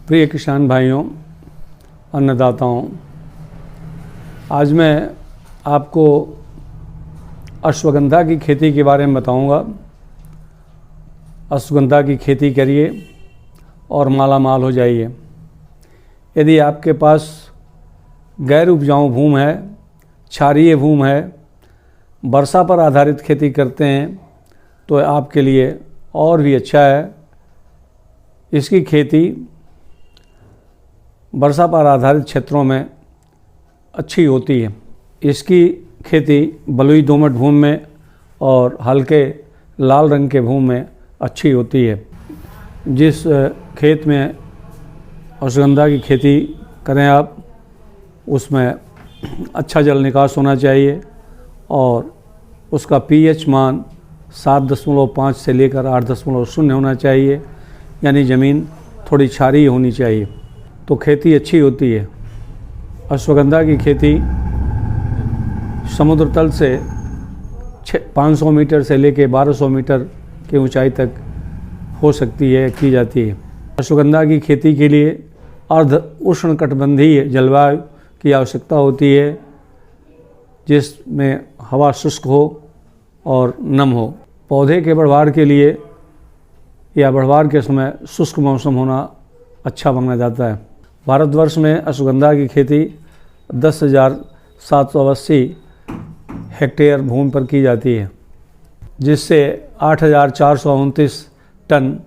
प्रिय किसान भाइयों, अन्नदाताओं, आज मैं आपको अश्वगंधा की खेती के बारे में बताऊंगा। अश्वगंधा की खेती करिए और माला माल हो जाइए। यदि आपके पास गैर उपजाऊ भूमि है, क्षारीय भूमि है, वर्षा पर आधारित खेती करते हैं तो आपके लिए और भी अच्छा है। इसकी खेती वर्षा पर आधारित क्षेत्रों में अच्छी होती है। इसकी खेती बलुई दोमट भूमि में और हल्के लाल रंग के भूमि में अच्छी होती है। जिस खेत में अश्वगंधा की खेती करें आप, उसमें अच्छा जल निकास होना चाहिए और उसका पीएच मान 7.5 से लेकर 8.0 होना चाहिए, यानी ज़मीन थोड़ी क्षारीय होनी चाहिए तो खेती अच्छी होती है। अश्वगंधा की खेती समुद्र तल से 500 मीटर से लेकर 1200 मीटर की ऊंचाई तक हो सकती है, की जाती है। अश्वगंधा की खेती के लिए अर्ध उष्णकटिबंधीय जलवायु की आवश्यकता होती है, जिसमें हवा शुष्क हो और नम हो। पौधे के बढ़वार के लिए या बढ़वार के समय शुष्क मौसम होना अच्छा माना जाता है। भारतवर्ष में अश्वगंधा की खेती 10,780 हेक्टेयर भूमि पर की जाती है, जिससे 8,429 टन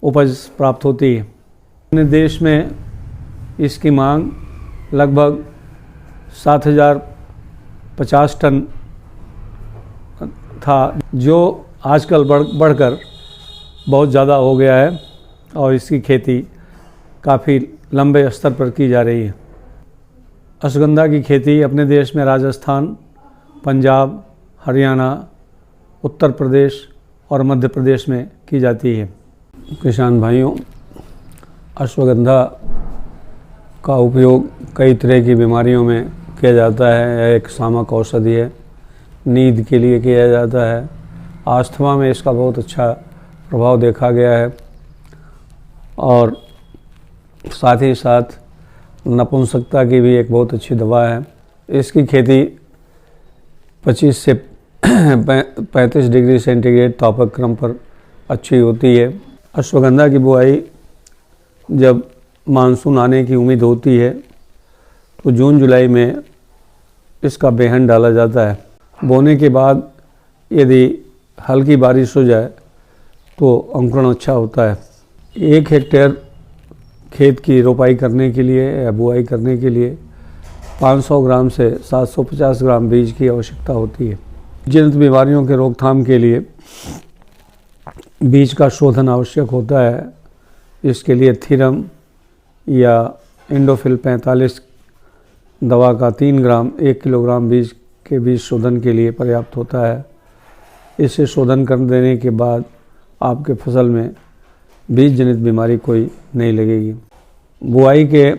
उपज प्राप्त होती है। अपने देश में इसकी मांग लगभग 7,050 टन था, जो आजकल बढ़कर बहुत ज़्यादा हो गया है और इसकी खेती काफ़ी लंबे स्तर पर की जा रही है। अश्वगंधा की खेती अपने देश में राजस्थान, पंजाब, हरियाणा, उत्तर प्रदेश और मध्य प्रदेश में की जाती है। किसान भाइयों, अश्वगंधा का उपयोग कई तरह की बीमारियों में किया जाता है। यह एक सामक औषधि है। नींद के लिए किया जाता है। अस्थमा में इसका बहुत अच्छा प्रभाव देखा गया है और साथ ही साथ नपुंसकता की भी एक बहुत अच्छी दवा है। इसकी खेती 25 से 35 डिग्री सेंटीग्रेड तापक्रम पर अच्छी होती है। अश्वगंधा की बुआई जब मानसून आने की उम्मीद होती है तो जून जुलाई में इसका बेहन डाला जाता है। बोने के बाद यदि हल्की बारिश हो जाए तो अंकुरण अच्छा होता है। 1 हेक्टेयर खेत की रोपाई करने के लिए या बुआई करने के लिए 500 ग्राम से 750 ग्राम बीज की आवश्यकता होती है। जनित बीमारियों के रोकथाम के लिए बीज का शोधन आवश्यक होता है। इसके लिए थीरम या इंडोफिल 45 दवा का 3 ग्राम 1 किलोग्राम बीज के बीज शोधन के लिए पर्याप्त होता है। इसे शोधन कर देने के बाद आपके फसल में बीज जनित बीमारी कोई नहीं लगेगी। बुआई के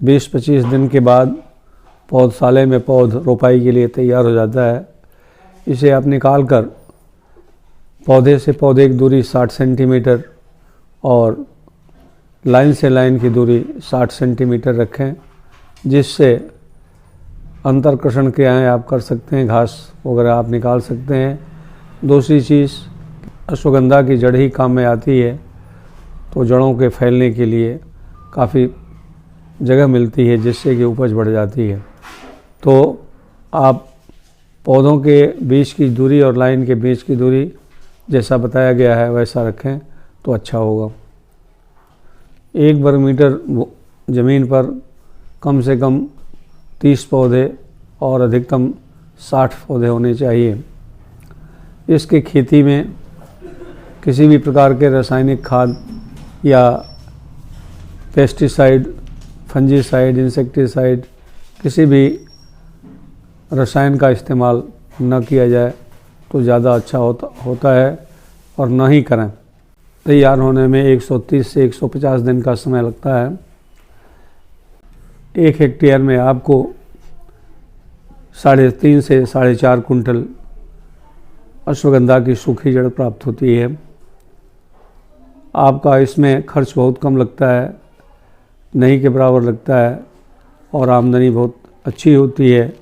20-25 दिन के बाद पौधशाले में पौध रोपाई के लिए तैयार हो जाता है। इसे आप निकाल कर पौधे से पौधे की दूरी 60 सेंटीमीटर और लाइन से लाइन की दूरी 60 सेंटीमीटर रखें, जिससे अंतरकर्षण क्रियाएँ आप कर सकते हैं। घास वगैरह आप निकाल सकते हैं। दूसरी चीज़, अश्वगंधा की जड़ ही काम में आती है तो जड़ों के फैलने के लिए काफ़ी जगह मिलती है, जिससे कि उपज बढ़ जाती है। तो आप पौधों के बीच की दूरी और लाइन के बीच की दूरी जैसा बताया गया है वैसा रखें तो अच्छा होगा। 1 वर्ग मीटर ज़मीन पर कम से कम 30 पौधे और अधिकतम 60 पौधे होने चाहिए। इसकी खेती में किसी भी प्रकार के रासायनिक खाद या पेस्टिसाइड, फंजीसाइड, इंसेक्टिसाइड, किसी भी रसायन का इस्तेमाल न किया जाए तो ज़्यादा अच्छा होता है और न ही करें। तैयार होने में 130 से 150 दिन का समय लगता है। 1 हेक्टेयर में आपको 3.5 से 4.5 कुंटल अश्वगंधा की सूखी जड़ प्राप्त होती है। आपका इसमें खर्च बहुत कम लगता है, नहीं के बराबर लगता है और आमदनी बहुत अच्छी होती है।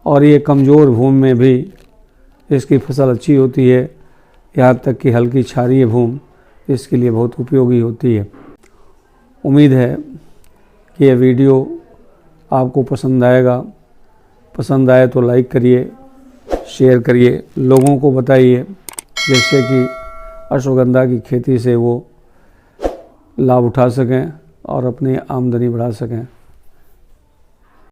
और ये कमज़ोर भूमि में भी इसकी फसल अच्छी होती है, यहाँ तक कि हल्की क्षारीय भूमि इसके लिए बहुत उपयोगी होती है। उम्मीद है कि यह वीडियो आपको पसंद आएगा। पसंद आए तो लाइक करिए, शेयर करिए, लोगों को बताइए, जिससे कि अश्वगंधा की खेती से वो लाभ उठा सकें और अपनी आमदनी बढ़ा सकें।